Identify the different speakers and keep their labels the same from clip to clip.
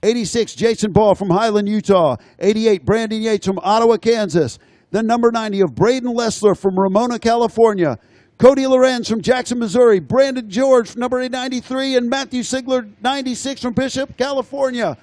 Speaker 1: 86, Jason Ball from Highland, Utah. 88, Brandon Yates from Ottawa, Kansas. Then number 90 of Braden Lessler from Ramona, California. Cody Lorenz from Jackson, Missouri. Brandon George from number 93. And Matthew Sigler, 96 from Bishop, California.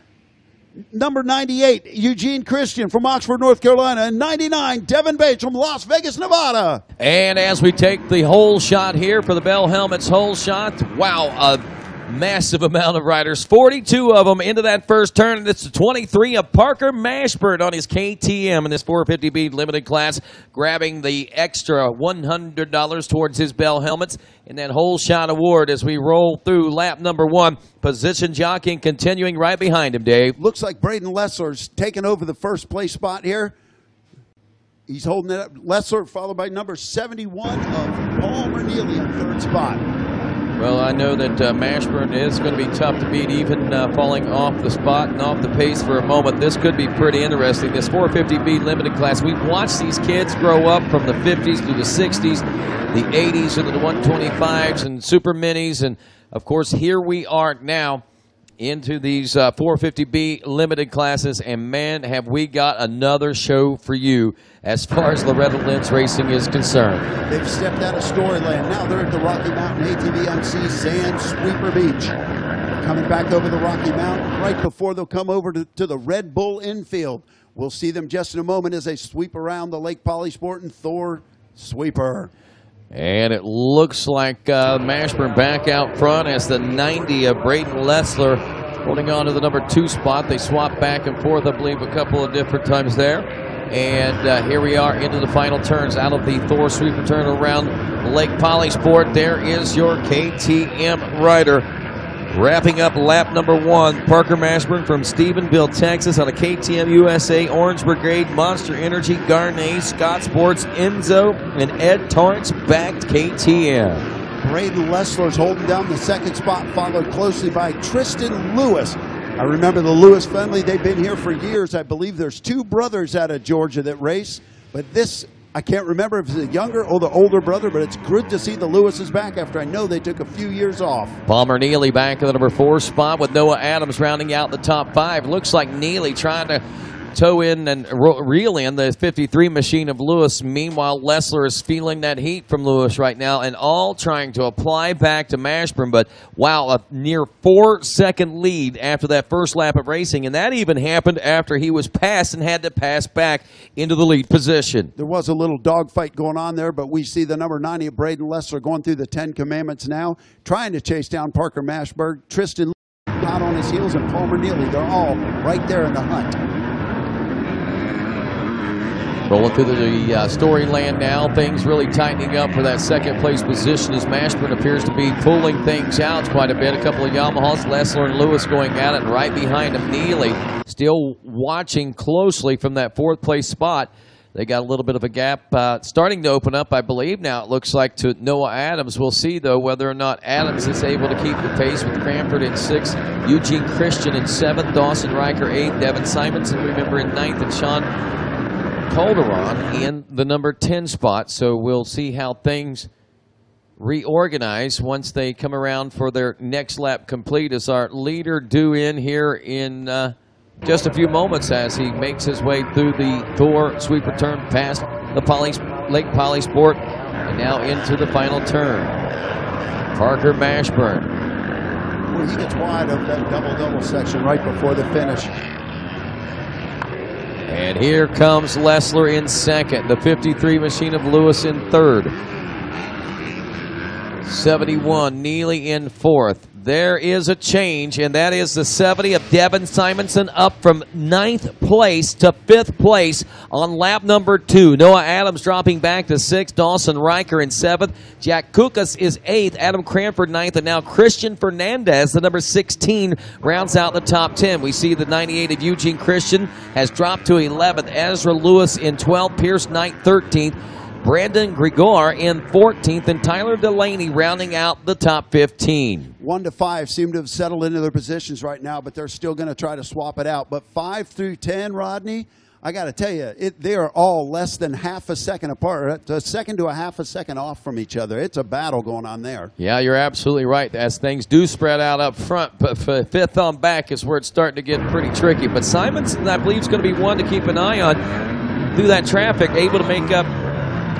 Speaker 1: Number 98, Eugene Christian from Oxford, North Carolina. And 99, Devin Bates from Las Vegas, Nevada.
Speaker 2: And as we take the hole shot here for the Bell Helmets hole shot, wow, a massive amount of riders, 42 of them into that first turn, and it's the 23 of Parker Mashburn on his KTM in this 450B limited class, grabbing the extra $100 towards his Bell Helmets in that hole shot award as we roll through lap number 1. Position jockeying continuing right behind him, Dave.
Speaker 1: Looks like Braden Lessler's taken over the first place spot here. He's holding it up. Lessler followed by number 71 of Palmer Neely in third spot.
Speaker 2: Well, I know that Mashburn is going to be tough to beat, even falling off the spot and off the pace for a moment. This could be pretty interesting. This 450B limited class, we've watched these kids grow up from the 50s to the 60s, the 80s into the 125s and super minis. And, of course, here we are now into these 450B limited classes, and man, have we got another show for you as far as Loretta Lynn's racing is concerned.
Speaker 1: They've stepped out of Storyland. Now they're at the Rocky Mountain ATV Sand Sweeper Beach. They're coming back over the Rocky Mountain right before they'll come over to the Red Bull infield. We'll see them just in a moment as they sweep around the Lake Polysport and Thor Sweeper.
Speaker 2: And it looks like Mashburn back out front as the 90 of Braden Lessler holding on to the number 2 spot. They swap back and forth, I believe, a couple of different times there. And here we are into the final turns out of the Thor Sweeper turn around Lake Polysport. There is your KTM rider. Wrapping up lap number 1, Parker Mashburn from Stephenville, Texas, on a KTM USA, Orange Brigade, Monster Energy, Garnet, Scott Sports, Enzo, and Ed Torrance backed KTM.
Speaker 1: Braden Lessler's holding down the second spot, followed closely by Tristan Lewis. I remember the Lewis family. They've been here for years. I believe there's 2 brothers out of Georgia that race, but this, I can't remember if it's the younger or the older brother, but it's good to see the Lewises back after I know they took a few years off.
Speaker 2: Palmer Neely back in the number 4 spot with Noah Adams rounding out the top 5. Looks like Neely trying to tow in and reel in the 53 machine of Lewis. Meanwhile, Lessler is feeling that heat from Lewis right now and all trying to apply back to Mashburn. But, wow, a near 4-second lead after that first lap of racing. And that even happened after he was passed and had to pass back into the lead position.
Speaker 1: There was a little dogfight going on there, but we see the number 90 of Braden Lessler going through the 10 Commandments now, trying to chase down Parker Mashburn. Tristan hot on his heels, and Palmer Neely. They're all right there in the hunt.
Speaker 2: Rolling through the Storyland now, things really tightening up for that second place position as Mashburn appears to be pulling things out quite a bit. A couple of Yamahas, Lessler and Lewis going at it, and right behind him, Neely still watching closely from that 4th place spot. They got a little bit of a gap starting to open up, I believe. Now it looks like to Noah Adams. We'll see, though, whether or not Adams is able to keep the pace with Cranford in 6th, Eugene Christian in 7th, Dawson Riker 8th, Devin Simonson, remember, in 9th, and Sean Calderon in the number 10 spot. So we'll see how things reorganize once they come around for their next lap complete, as our leader due in here in just a few moments as he makes his way through the Thor Sweeper turn past the Lake Polysport and now into the final turn. Parker Mashburn.
Speaker 1: Well, he gets wide of that double-double section right before the finish.
Speaker 2: And here comes Lessler in 2nd, the 53 machine of Lewis in 3rd. 71, Neely in 4th. There is a change, and that is the 70 of Devin Simonson up from 9th place to 5th place on lap number 2. Noah Adams dropping back to 6th. Dawson Riker in 7th. Jack Kukas is 8th. Adam Cranford 9th. And now Christian Fernandez, the number 16, rounds out the top 10. We see the 98 of Eugene Christian has dropped to 11th. Ezra Lewis in 12th. Pierce Knight 13th. Brandon Grigor in 14th, and Tyler Delaney rounding out the top 15.
Speaker 1: 1 to 5 seem to have settled into their positions right now, but they're still going to try to swap it out. But 5 through 10, Rodney, I got to tell you, they are all less than half a second apart, a second to a half a second off from each other. It's a battle going on there.
Speaker 2: Yeah, you're absolutely right. As things do spread out up front, but for fifth on back is where it's starting to get pretty tricky. But Simonson, I believe, is going to be one to keep an eye on through that traffic, able to make up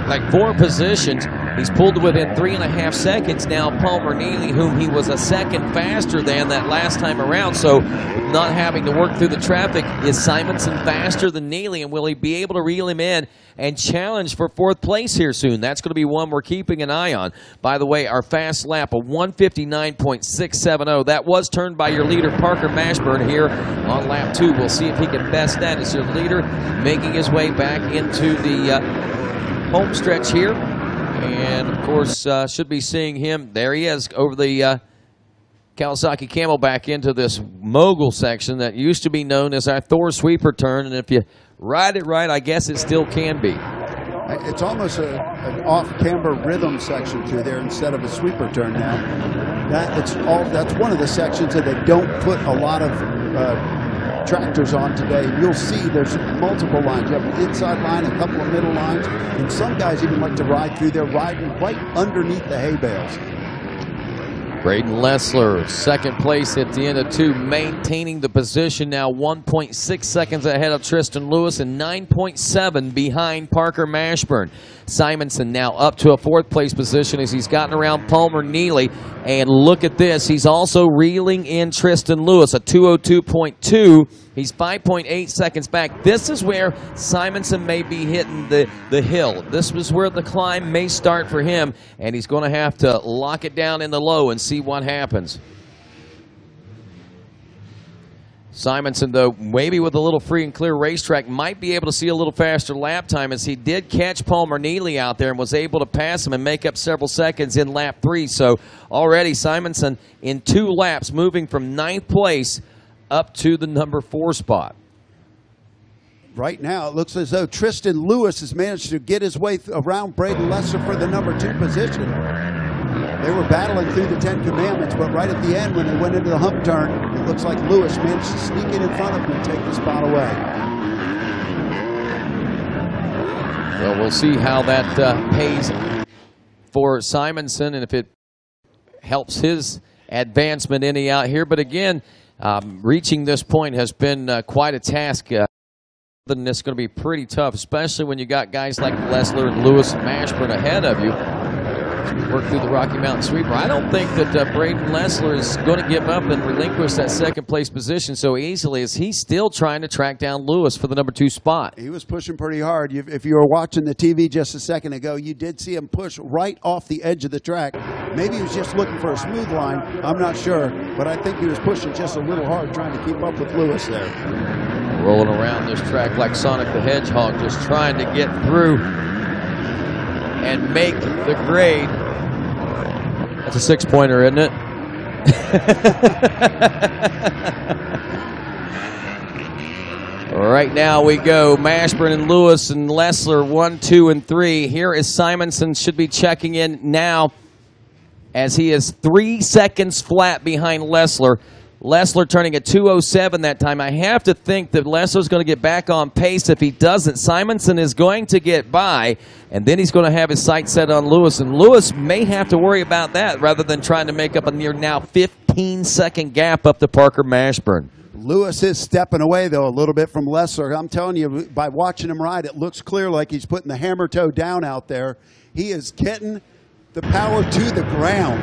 Speaker 2: like 4 positions. He's pulled to within 3.5 seconds now. Palmer Neely, whom he was a second faster than that last time around. So not having to work through the traffic, is Simonson faster than Neely? And will he be able to reel him in and challenge for 4th place here soon? That's going to be one we're keeping an eye on. By the way, our fast lap of 1:59.670. That was turned by your leader, Parker Mashburn, here on lap 2. We'll see if he can best that as your leader, making his way back into the home stretch here. And, of course, should be seeing him. There he is over the Kawasaki Camel back into this mogul section that used to be known as our Thor sweeper turn. And if you ride it right, I guess it still can be.
Speaker 1: It's almost an off-camber rhythm section through there instead of a sweeper turn now. That's one of the sections that they don't put a lot of tractors on today. You'll see there's multiple lines. You have an inside line, a couple of middle lines, and some guys even like to ride through there, riding right underneath the hay bales.
Speaker 2: Braden Lessler, second place at the end of 2, maintaining the position now 1.6 seconds ahead of Tristan Lewis and 9.7 behind Parker Mashburn. Simonson now up to a 4th place position as he's gotten around Palmer Neely. And look at this, he's also reeling in Tristan Lewis, a 2:02.2. He's 5.8 seconds back. This is where Simonson may be hitting the hill. This was where the climb may start for him, and he's going to have to lock it down in the low and see what happens. Simonson, though, maybe with a little free and clear racetrack, might be able to see a little faster lap time, as he did catch Palmer Neely out there and was able to pass him and make up several seconds in lap 3. So already Simonson in 2 laps moving from 9th place up to the number 4 spot.
Speaker 1: Right now, it looks as though Tristan Lewis has managed to get his way around Braden Lessler for the number 2 position. They were battling through the 10 Commandments, but right at the end when they went into the hump turn, it looks like Lewis managed to sneak in front of him and take the spot away.
Speaker 2: Well, we'll see how that pays for Simonson and if it helps his advancement any out here. But again, reaching this point has been quite a task. Then it's going to be pretty tough, especially when you got guys like Lessler and Lewis and Mashburn ahead of you. Work through the Rocky Mountain sweeper. I don't think that Braden Lessler is going to give up and relinquish that 2nd place position so easily, as he's still trying to track down Lewis for the number 2 spot.
Speaker 1: He was pushing pretty hard. If you were watching the TV just a second ago, you did see him push right off the edge of the track. Maybe he was just looking for a smooth line. I'm not sure, but I think he was pushing just a little hard trying to keep up with Lewis there.
Speaker 2: Rolling around this track like Sonic the Hedgehog, just trying to get through and make the grade. That's a 6-pointer, isn't it? Right now we go Mashburn and Lewis and Lessler 1, 2, and 3. Here is Simonson, should be checking in now as he is 3 seconds flat behind Lessler. Lessler turning a 2:07 that time. I have to think that Lessler's going to get back on pace. If he doesn't, Simonson is going to get by, and then he's going to have his sights set on Lewis, and Lewis may have to worry about that rather than trying to make up a near now 15-second gap up to Parker Mashburn.
Speaker 1: Lewis is stepping away, though, a little bit from Lessler. I'm telling you, by watching him ride, it looks clear like he's putting the hammer toe down out there. He is getting the power to the ground.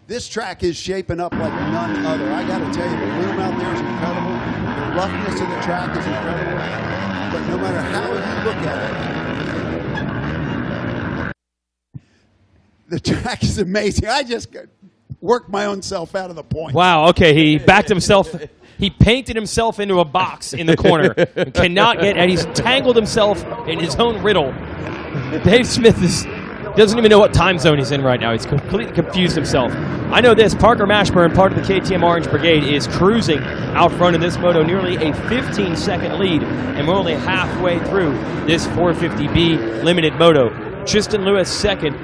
Speaker 1: This track is shaping up like none other. I got to tell you, the room out there is incredible. The roughness of the track is incredible. But no matter how you look at it, the track is amazing. I just worked my own self out of the point.
Speaker 3: Wow, okay, he backed himself. He painted himself into a box in the corner. Cannot get, and he's tangled himself in his own riddle. Dave Smith is doesn't even know what time zone he's in right now. He's completely confused himself. I know this. Parker Mashburn, part of the KTM Orange Brigade, is cruising out front in this moto, nearly a 15-second lead, and we're only halfway through this 450B limited moto. Tristan Lewis second.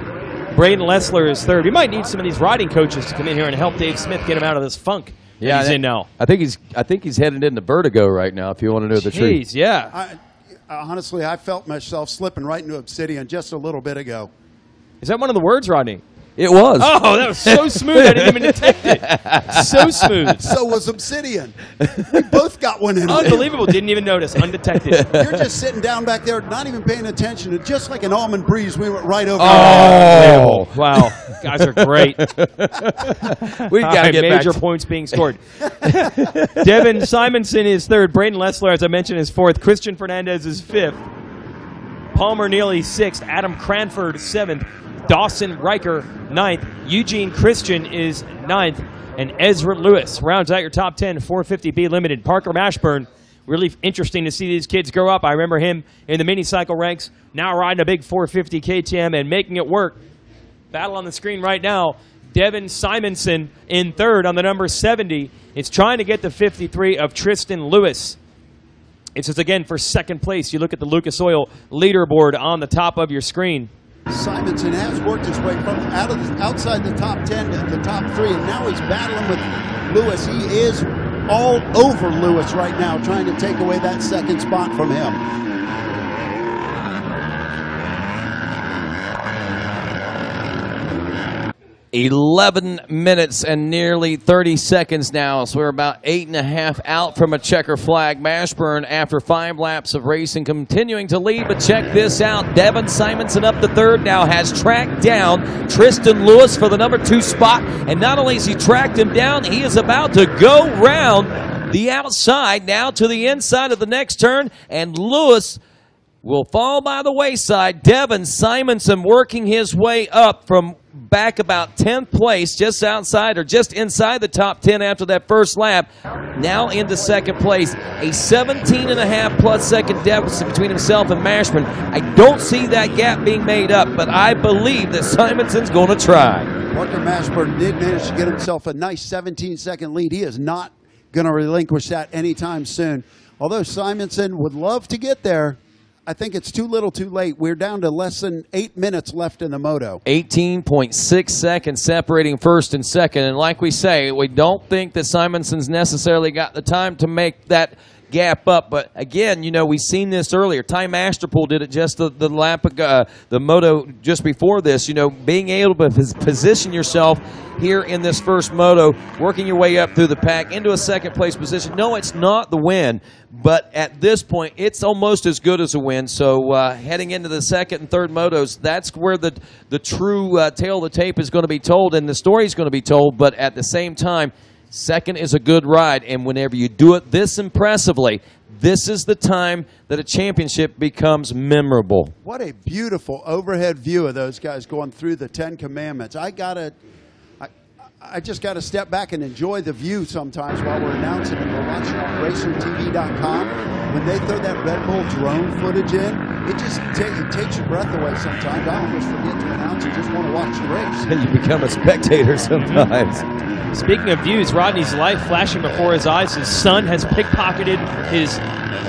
Speaker 3: Braden Lessler is third. We might need some of these riding coaches to come in here and help Dave Smith get him out of this funk that he's in now.
Speaker 2: I think he's headed into vertigo right now, if you want to know the truth.
Speaker 3: Jeez, yeah.
Speaker 1: Honestly, I felt myself slipping right into Obsidian just a little bit ago.
Speaker 3: Is that one of the words, Rodney?
Speaker 2: It was.
Speaker 3: Oh, that was so smooth, I didn't even detect it. So smooth.
Speaker 1: So was Obsidian. We both got one in.
Speaker 3: Unbelievable. Didn't even notice. Undetected.
Speaker 1: You're just sitting down back there, not even paying attention. And just like an almond breeze, we went right over.
Speaker 2: Oh,
Speaker 3: wow. Guys are great.
Speaker 2: We got to get
Speaker 3: major
Speaker 2: back
Speaker 3: points being scored. Devin Simonson is third. Braden Lessler, as I mentioned, is fourth. Christian Fernandez is fifth. Palmer Neely sixth. Adam Cranford seventh. Dawson Riker, ninth. Eugene Christian is ninth. And Ezra Lewis rounds out your top 10 450B Limited. Parker Mashburn, really interesting to see these kids grow up. I remember him in the mini cycle ranks, now riding a big 450 KTM and making it work. Battle on the screen right now. Devin Simonson in third on the number 70. It's trying to get the 53 of Tristan Lewis. It's just, again, for second place. You look at the Lucas Oil leaderboard on the top of your screen.
Speaker 1: Simonson has worked his way from outside the top 10 to the top 3, and now he's battling with Lewis. He is all over Lewis right now, trying to take away that second spot from him.
Speaker 2: 11 minutes and nearly 30 seconds now, so we're about 8.5 out from a checker flag. Mashburn, after 5 laps of racing, continuing to lead, but check this out. Devin Simonson up the third now has tracked down Tristan Lewis for the number 2 spot, and not only has he tracked him down, he is about to go round the outside now to the inside of the next turn, and Lewis will fall by the wayside. Devin Simonson working his way up from back about 10th place, just outside or just inside the top 10 after that first lap, now into second place. A 17.5 plus second deficit between himself and Mashburn. I don't see that gap being made up, but I believe that Simonson's going to try.
Speaker 1: Parker Mashburn did manage to get himself a nice 17-second lead. He is not going to relinquish that anytime soon. Although Simonson would love to get there, I think it's too little too late. We're down to less than 8 minutes left in the moto.
Speaker 2: 18.6 seconds separating first and second. And like we say, we don't think that Simonson's necessarily got the time to make that gap up. But again, you know, we've seen this earlier. Ty Masterpool did it just the lap, the moto just before this. You know, being able to position yourself here in this first moto, working your way up through the pack into a second place position. No, it's not the win, but at this point, it's almost as good as a win. So heading into the second and third motos, that's where the true tale of the tape is going to be told, and the story is going to be told. But at the same time, second is a good ride, and whenever you do it this impressively, this is the time that a championship becomes memorable.
Speaker 1: What a beautiful overhead view of those guys going through the 10 Commandments. I just got to step back and enjoy the view sometimes while we're announcing it. We're watching on racertv.com. When they throw that Red Bull drone footage in, it just it takes your breath away sometimes. I almost forget to announce and just want to watch the race.
Speaker 2: You become a spectator sometimes.
Speaker 3: Speaking of views, Rodney's life flashing before his eyes. His son has pickpocketed his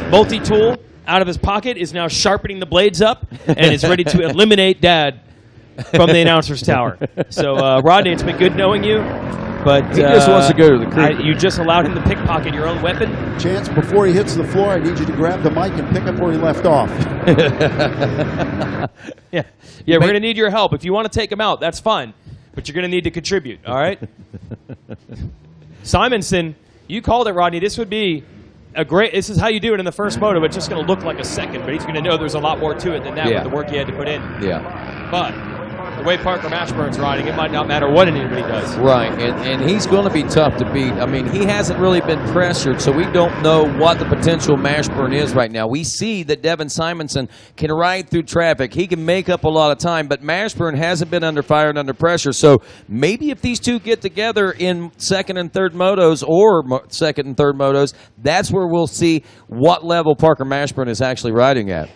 Speaker 3: multi-tool out of his pocket, is now sharpening the blades up, and is ready to eliminate Dad from the announcer's tower. So, Rodney, it's been good knowing you, but
Speaker 2: he just wants to go to the creek.
Speaker 3: You just allowed him to pickpocket your own weapon.
Speaker 1: Chance, before he hits the floor, I need you to grab the mic and pick up where he left off.
Speaker 3: Yeah, we're going to need your help. If you want to take him out, that's fine, but you're going to need to contribute, all right? Simonson, you called it, Rodney. This would be this is how you do it in the first moto. It's just going to look like a second, but he's going to know there's a lot more to it than that with the work he had to put in.
Speaker 2: Yeah.
Speaker 3: But the way Parker Mashburn's riding, it might not matter what anybody does.
Speaker 2: Right, and he's going to be tough to beat. I mean, he hasn't really been pressured, so we don't know what the potential Mashburn is right now. We see that Devin Simonson can ride through traffic. He can make up a lot of time, but Mashburn hasn't been under fire and under pressure. So maybe if these two get together in second and third motos or second and third motos, that's where we'll see what level Parker Mashburn is actually riding at.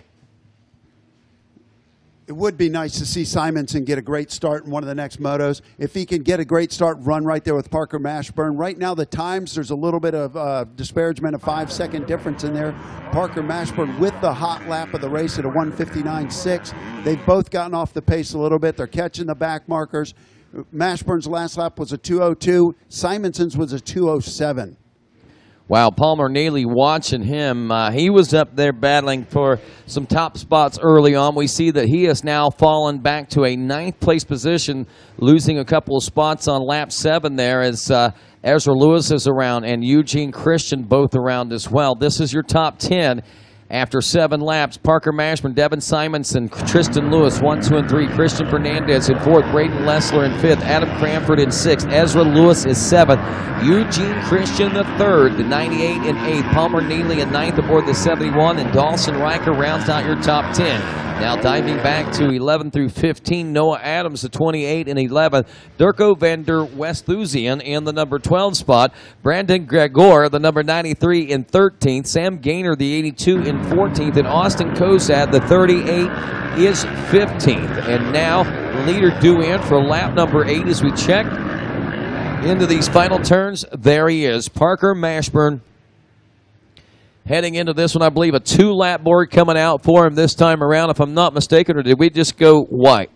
Speaker 1: It would be nice to see Simonson get a great start in one of the next motos. If he can get a great start, run right there with Parker Mashburn. Right now, the times, there's a little bit of disparagement, a 5-second difference in there. Parker Mashburn with the hot lap of the race at a 1:59.6. They've both gotten off the pace a little bit. They're catching the back markers. Mashburn's last lap was a 2:02. Simonson's was a 2:07.
Speaker 2: Wow, Palmer Neely watching him. He was up there battling for some top spots early on. We see that he has now fallen back to a 9th place position, losing a couple of spots on lap 7 there as Ezra Lewis is around and Eugene Christian both around as well. This is your top 10. After 7 laps, Parker Mashburn, Devin Simonson, Tristan Lewis, 1, 2, and 3. Christian Fernandez in 4th. Braden Lessler in 5th. Adam Cranford in 6th. Ezra Lewis is 7th. Eugene Christian the 3rd. The 98 in 8th. Palmer Neely in 9th aboard the 71. And Dawson Riker rounds out your top 10. Now diving back to 11 through 15, Noah Adams, the 28 and 11th. Durko van der Westhuizen in the number 12 spot. Brandon Gregor, the number 93 in 13th. Sam Gaynor, the 82 in 14th. And Austin Kozad, the 38, is 15th. And now leader due in for lap number 8 as we check into these final turns. There he is, Parker Mashburn. Heading into this one, I believe a 2-lap board coming out for him this time around, if I'm not mistaken, or did we just go white?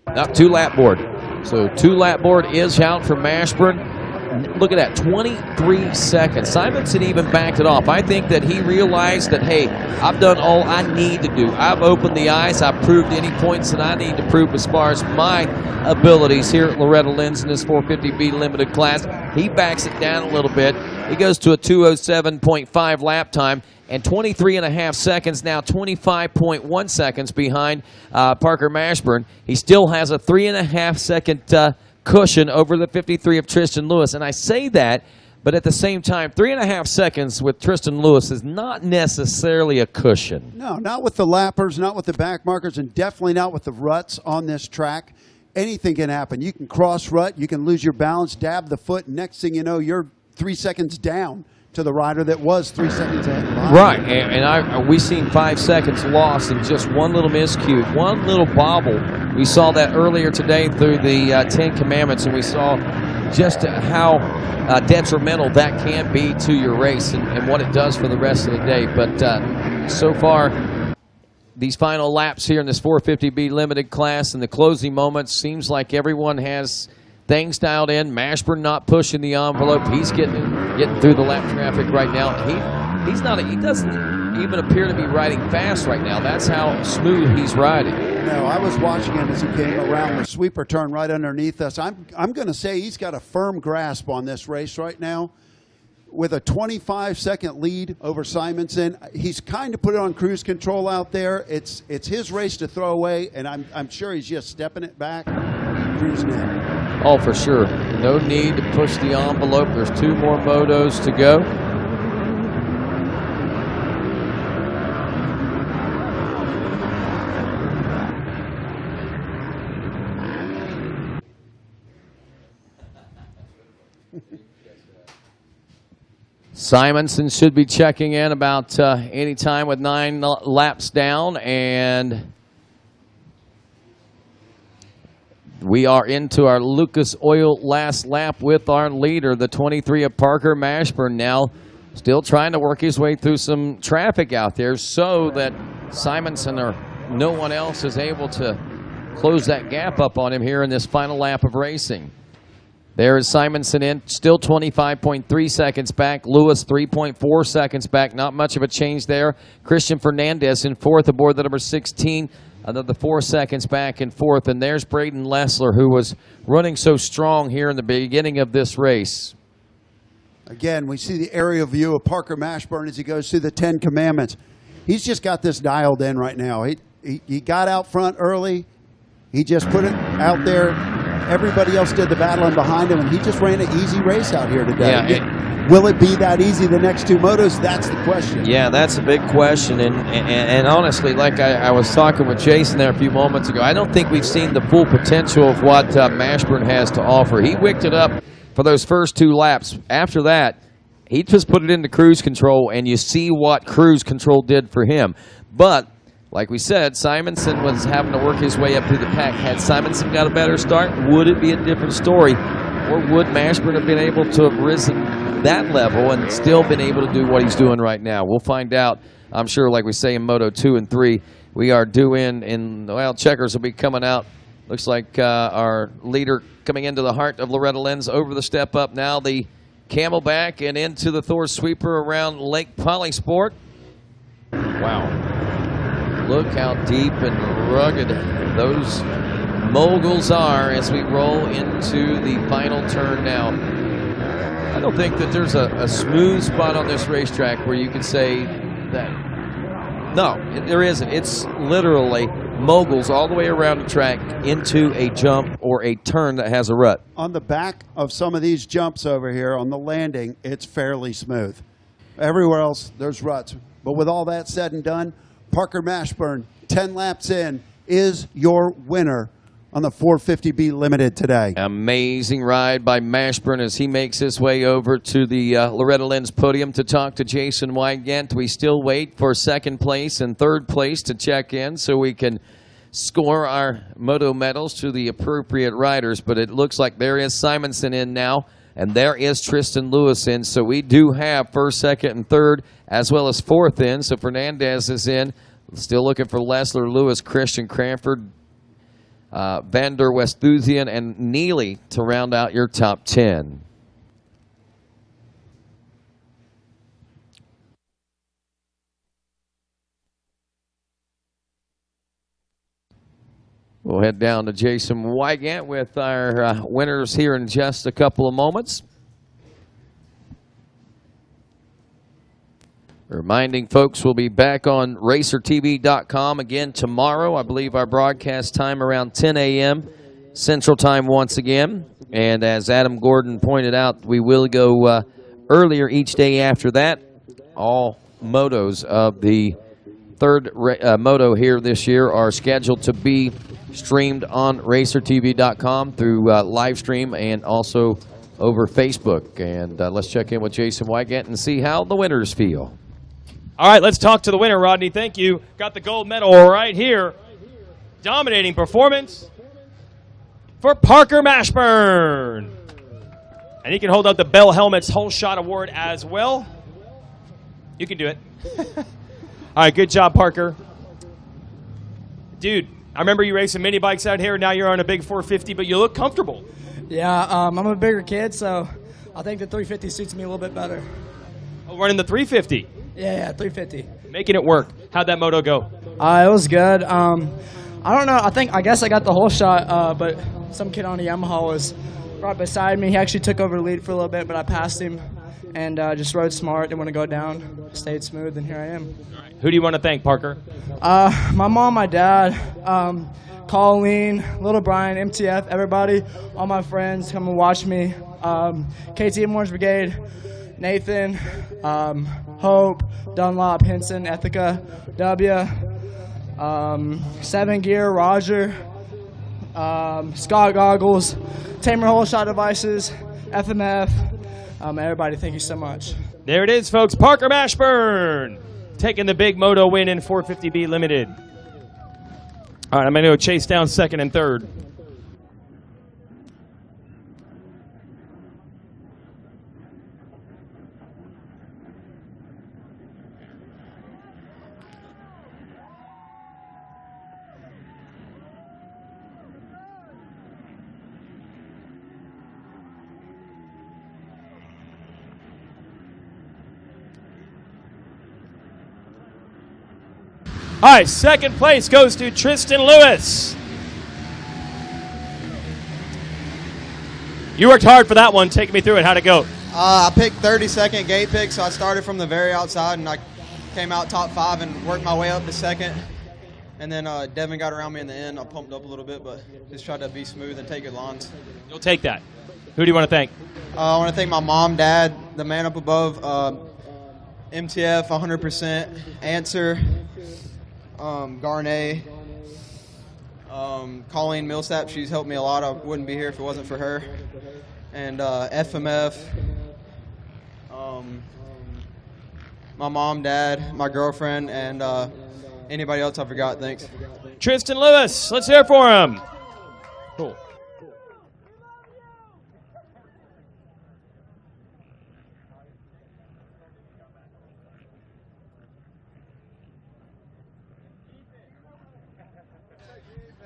Speaker 2: Not 2-lap board. So 2-lap board is out for Mashburn. Look at that, 23 seconds. Simonson even backed it off. I think that he realized that, hey, I've done all I need to do. I've opened the eyes. I've proved any points that I need to prove as far as my abilities here at Loretta Lynn's in this 450B limited class. He backs it down a little bit. He goes to a 2:07.5 lap time and 23.5 seconds, now 25.1 seconds behind Parker Mashburn. He still has a 3.5 second cushion over the 53 of Tristan Lewis. And I say that, but at the same time, 3.5 seconds with Tristan Lewis is not necessarily a cushion.
Speaker 1: No, not with the lappers, not with the back markers, and definitely not with the ruts on this track. Anything can happen. You can cross rut, you can lose your balance, dab the foot, and next thing you know, you're 3 seconds down to the rider that was 3 seconds ahead.
Speaker 2: Right, and we seen 5 seconds lost in just one little miscue, one little bobble. We saw that earlier today through the 10 Commandments, and we saw just how detrimental that can be to your race and what it does for the rest of the day. But so far, these final laps here in this 450B limited class and the closing moments, seems like everyone has things dialed in. Mashburn not pushing the envelope. He's getting through the lap traffic right now. He doesn't even appear to be riding fast right now. That's how smooth he's riding.
Speaker 1: No, I was watching him as he came around the sweeper turn right underneath us. I'm going to say he's got a firm grasp on this race right now. With a 25-second lead over Simonson, he's kind of put it on cruise control out there. It's his race to throw away, and I'm sure he's just stepping it back, cruising in.
Speaker 2: Oh, for sure. No need to push the envelope. There's 2 more motos to go. Simonson should be checking in about any time with 9 laps down, and we are into our Lucas Oil last lap with our leader, the 23 of Parker Mashburn, now still trying to work his way through some traffic out there so that Simonson or no one else is able to close that gap up on him here in this final lap of racing. There is Simonson in, still 25.3 seconds back. Lewis 3.4 seconds back. Not much of a change there. Christian Fernandez in 4th aboard the number 16. Another 4 seconds back in 4th. And there's Braden Lessler, who was running so strong here in the beginning of this race.
Speaker 1: Again, we see the aerial view of Parker Mashburn as he goes through the 10 Commandments. He's just got this dialed in right now. He got out front early. He just put it out there. Everybody else did the battling behind him, and he just ran an easy race out here today.
Speaker 2: Yeah,
Speaker 1: will it be that easy the next 2 motos? That's the question.
Speaker 2: Yeah, that's a big question. And honestly, like I was talking with Jason there a few moments ago, I don't think we've seen the full potential of what Mashburn has to offer. He wicked it up for those first 2 laps. After that, he just put it into cruise control, and you see what cruise control did for him. But like we said, Simonson was having to work his way up through the pack. Had Simonson got a better start, would it be a different story? Or would Mashburn have been able to have risen that level and still been able to do what he's doing right now? We'll find out, I'm sure, like we say in Moto 2 and 3. We are due well, checkers will be coming out. Looks like our leader coming into the heart of Loretta Lynn's over the step up now. The Camelback and into the Thor sweeper around Lake Polysport. Wow. Look how deep and rugged those moguls are as we roll into the final turn now. I don't think that there's a smooth spot on this racetrack where you could say that. No, there isn't. It's literally moguls all the way around the track into a jump or a turn that has a rut.
Speaker 1: On the back of some of these jumps over here on the landing, it's fairly smooth. Everywhere else, there's ruts. But with all that said and done, Parker Mashburn, 10 laps in, is your winner on the 450B Limited today.
Speaker 2: Amazing ride by Mashburn as he makes his way over to the Loretta Lynn's podium to talk to Jason Wygant. We still wait for second place and third place to check in so we can score our Moto medals to the appropriate riders. But it looks like there is Simonson in now, and there is Tristan Lewis in. So we do have first, second, and third, as well as fourth in. So Fernandez is in. Still looking for Lessler, Lewis, Christian Cranford, Van der Westhuizen, and Neely to round out your top 10. We'll head down to Jason Wygant with our winners here in just a couple of moments. Reminding folks we'll be back on RacerTV.com again tomorrow. I believe our broadcast time around 10 a.m. Central Time once again. And as Adam Gordon pointed out, we will go earlier each day after that. All motos of the third moto here this year are scheduled to be streamed on RacerTV.com through live stream and also over Facebook. And let's check in with Jason Wygant and see how the winners feel.
Speaker 3: All right, let's talk to the winner, Rodney. Thank you. Got the gold medal right here. Dominating performance for Parker Mashburn. And he can hold up the Bell Helmets Whole Shot Award as well. You can do it. All right, good job, Parker. Dude, I remember you racing mini bikes out here. Now you're on a big 450, but you look comfortable.
Speaker 4: Yeah, I'm a bigger kid, so I think the 350 suits me a little bit better.
Speaker 3: Oh, running the 350.
Speaker 4: Yeah, 350.
Speaker 3: Making it work. How'd that moto go?
Speaker 4: It was good. I don't know. I guess I got the whole shot, but some kid on a Yamaha was right beside me. He actually took over the lead for a little bit, but I passed him and just rode smart. Didn't want to go down. Stayed smooth, and here I am.
Speaker 3: All right. Who do you want to thank, Parker?
Speaker 4: My mom, my dad, Colleen, little Brian, MTF, everybody, all my friends come and watch me. KTM Orange Brigade, Nathan, Hope, Dunlop, Henson, Ethica, W, 7 Gear, Roger, Scott Goggles, Tamer Whole Shot Devices, FMF, everybody, thank you so much.
Speaker 3: There it is, folks. Parker Mashburn taking the big moto win in 450B Limited. All right, I'm going to go chase down second and third. All right, second place goes to Tristan Lewis. You worked hard for that one. Take me through it. How'd it go?
Speaker 5: I picked 32nd gate pick, so I started from the very outside, and I came out top 5 and worked my way up to second. And then Devin got around me in the end. I pumped up a little bit, but just tried to be smooth and take good lines.
Speaker 3: You'll take that. Who do you want to thank?
Speaker 5: I want to thank my mom, dad, the man up above, MTF, 100%, Answer, Garnet, Colleen Millsap. She's helped me a lot. I wouldn't be here if it wasn't for her. And FMF, my mom, dad, my girlfriend, and anybody else I forgot, thanks.
Speaker 3: Tristan Lewis, let's hear it for him. Cool.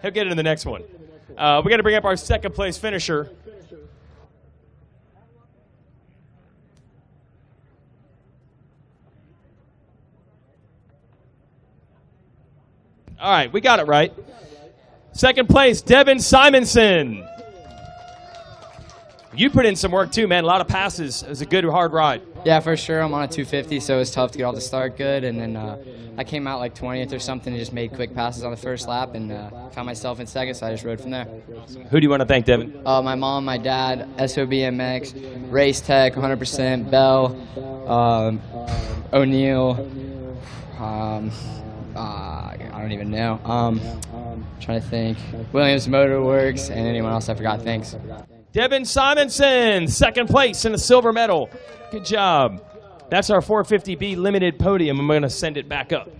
Speaker 3: He'll get into the next one. We got to bring up our second place finisher. All right, we got it right. Second place, Devin Simonson. You put in some work too, man. A lot of passes. It was a good, hard ride.
Speaker 6: Yeah, for sure. I'm on a 250, so it was tough to get off the start good. And then I came out like 20th or something and just made quick passes on the first lap and found myself in second, so I just rode from there.
Speaker 3: Who do you want to thank, Devin?
Speaker 6: My mom, my dad, SOBMX, Race Tech, 100%, Bell, O'Neill, I don't even know. Trying to think. Williams Motor Works, and anyone else I forgot. Thanks.
Speaker 3: Devin Simonson, second place in the silver medal. Good job. That's our 450B limited podium. I'm going to send it back up.